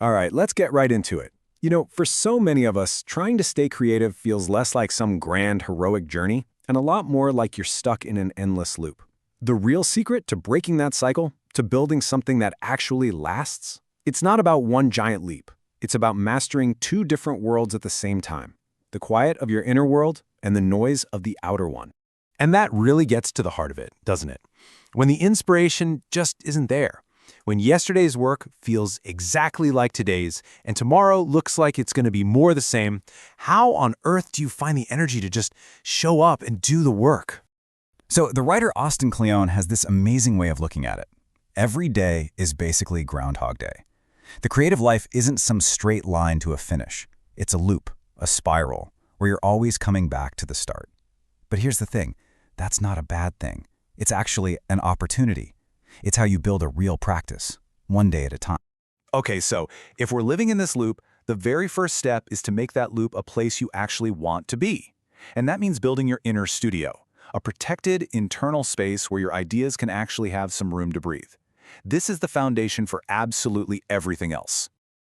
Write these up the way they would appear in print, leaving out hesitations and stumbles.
All right, let's get right into it. For so many of us, trying to stay creative feels less like some grand, heroic journey and a lot more like you're stuck in an endless loop. The real secret to breaking that cycle, to building something that actually lasts, it's not about one giant leap. It's about mastering two different worlds at the same time, the quiet of your inner world and the noise of the outer one. And that really gets to the heart of it, doesn't it? When the inspiration just isn't there. When yesterday's work feels exactly like today's, and tomorrow looks like it's going to be more the same, how on earth do you find the energy to just show up and do the work? So the writer Austin Kleon has this amazing way of looking at it. Every day is basically Groundhog Day. The creative life isn't some straight line to a finish. It's a loop, a spiral, where you're always coming back to the start. But here's the thing, that's not a bad thing. It's actually an opportunity. It's how you build a real practice, one day at a time. Okay, so if we're living in this loop, the very first step is to make that loop a place you actually want to be. And that means building your inner studio, a protected internal space where your ideas can actually have some room to breathe. This is the foundation for absolutely everything else.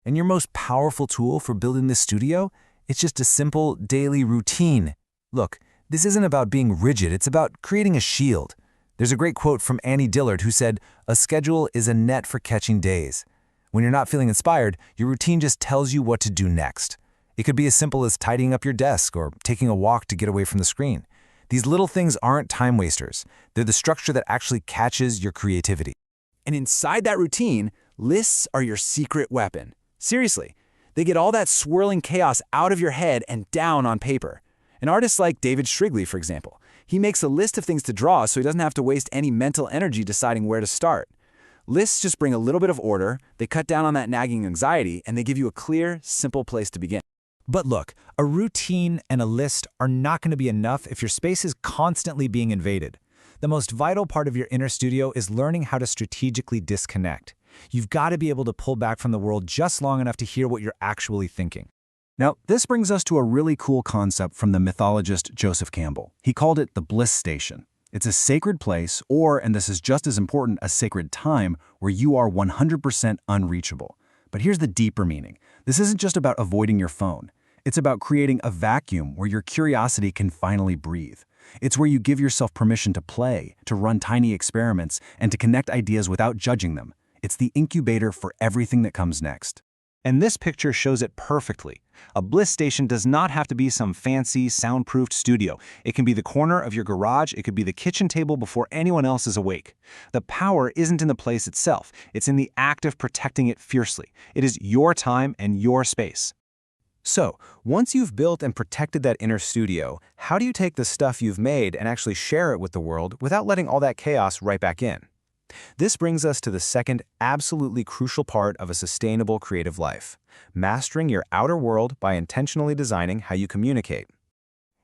And your most powerful tool for building this studio? It's just a simple daily routine. Look, this isn't about being rigid, it's about creating a shield. There's a great quote from Annie Dillard who said, "A schedule is a net for catching days." When you're not feeling inspired, your routine just tells you what to do next. It could be as simple as tidying up your desk or taking a walk to get away from the screen. These little things aren't time wasters. They're the structure that actually catches your creativity. And inside that routine, lists are your secret weapon. Seriously, they get all that swirling chaos out of your head and down on paper. An artist like David Strigley, for example, he makes a list of things to draw so he doesn't have to waste any mental energy deciding where to start. Lists just bring a little bit of order, they cut down on that nagging anxiety, and they give you a clear, simple place to begin. But look, a routine and a list are not going to be enough if your space is constantly being invaded. The most vital part of your inner studio is learning how to strategically disconnect. You've got to be able to pull back from the world just long enough to hear what you're actually thinking. Now, this brings us to a really cool concept from the mythologist Joseph Campbell. He called it the bliss station. It's a sacred place, or, and this is just as important, a sacred time where you are 100% unreachable. But here's the deeper meaning. This isn't just about avoiding your phone. It's about creating a vacuum where your curiosity can finally breathe. It's where you give yourself permission to play, to run tiny experiments, and to connect ideas without judging them. It's the incubator for everything that comes next. And this picture shows it perfectly. A bliss station does not have to be some fancy, soundproofed studio. It can be the corner of your garage, it could be the kitchen table before anyone else is awake. The power isn't in the place itself, it's in the act of protecting it fiercely. It is your time and your space. So, once you've built and protected that inner studio, how do you take the stuff you've made and actually share it with the world without letting all that chaos right back in? This brings us to the second absolutely crucial part of a sustainable creative life, mastering your outer world by intentionally designing how you communicate.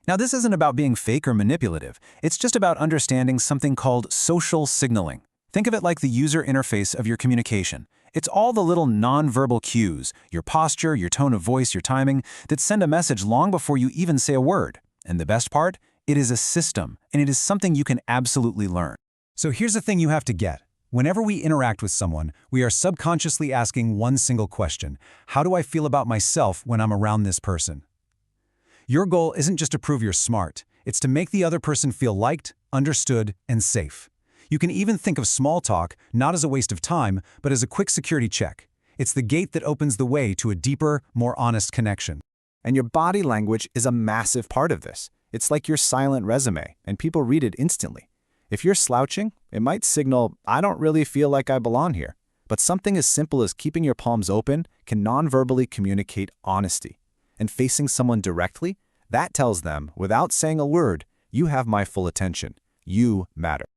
Now, this isn't about being fake or manipulative. It's just about understanding something called social signaling. Think of it like the user interface of your communication. It's all the little nonverbal cues, your posture, your tone of voice, your timing, that send a message long before you even say a word. And the best part? It is a system, and it is something you can absolutely learn. So here's the thing you have to get. Whenever we interact with someone, we are subconsciously asking one single question. How do I feel about myself when I'm around this person? Your goal isn't just to prove you're smart. It's to make the other person feel liked, understood, and safe. You can even think of small talk not as a waste of time, but as a quick security check. It's the gate that opens the way to a deeper, more honest connection. And your body language is a massive part of this. It's like your silent resume, and people read it instantly. If you're slouching, it might signal, I don't really feel like I belong here. But something as simple as keeping your palms open can non-verbally communicate honesty. And facing someone directly, that tells them, without saying a word, you have my full attention. You matter.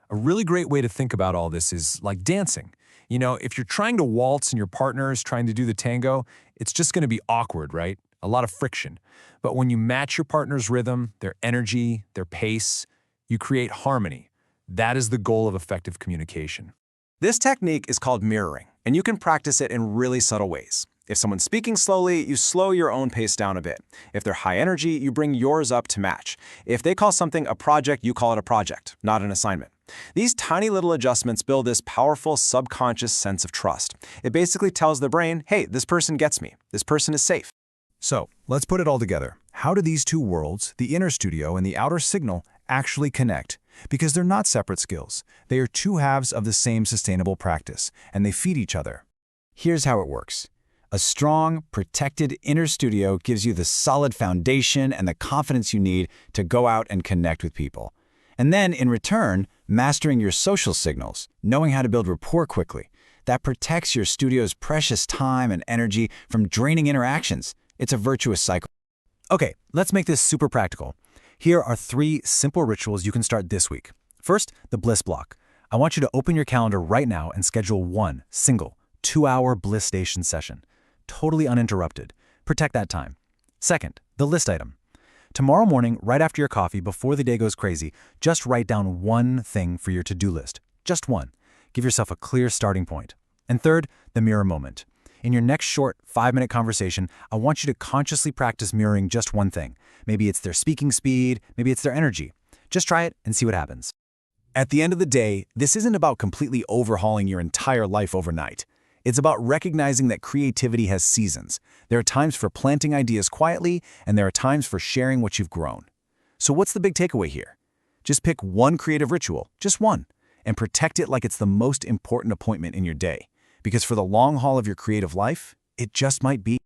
A really great way to think about all this is like dancing. If you're trying to waltz and your partner is trying to do the tango, it's just going to be awkward, right? A lot of friction. But when you match your partner's rhythm, their energy, their pace, you create harmony. That is the goal of effective communication. This technique is called mirroring, and you can practice it in really subtle ways. If someone's speaking slowly, you slow your own pace down a bit. If they're high energy, you bring yours up to match. If they call something a project, you call it a project, not an assignment. These tiny little adjustments build this powerful subconscious sense of trust. It basically tells the brain, hey, this person gets me. This person is safe. So, let's put it all together. How do these two worlds, the inner studio and the outer signal, actually connect? Because they're not separate skills. They are two halves of the same sustainable practice, and they feed each other. Here's how it works. A strong, protected inner studio gives you the solid foundation and the confidence you need to go out and connect with people. And then, in return, mastering your social signals, knowing how to build rapport quickly, that protects your studio's precious time and energy from draining interactions. It's a virtuous cycle. Okay, let's make this super practical. Here are 3 simple rituals you can start this week. First, the bliss block. I want you to open your calendar right now and schedule one single 2-hour bliss station session. Totally uninterrupted. Protect that time. Second, the list item. Tomorrow morning, right after your coffee, before the day goes crazy, just write down one thing for your to-do list. Just one. Give yourself a clear starting point. And third, the mirror moment. In your next short 5-minute conversation, I want you to consciously practice mirroring just one thing. Maybe it's their speaking speed, maybe it's their energy. Just try it and see what happens. At the end of the day, this isn't about completely overhauling your entire life overnight. It's about recognizing that creativity has seasons. There are times for planting ideas quietly, and there are times for sharing what you've grown. So what's the big takeaway here? Just pick one creative ritual, just one, and protect it like it's the most important appointment in your day. Because for the long haul of your creative life, it just might be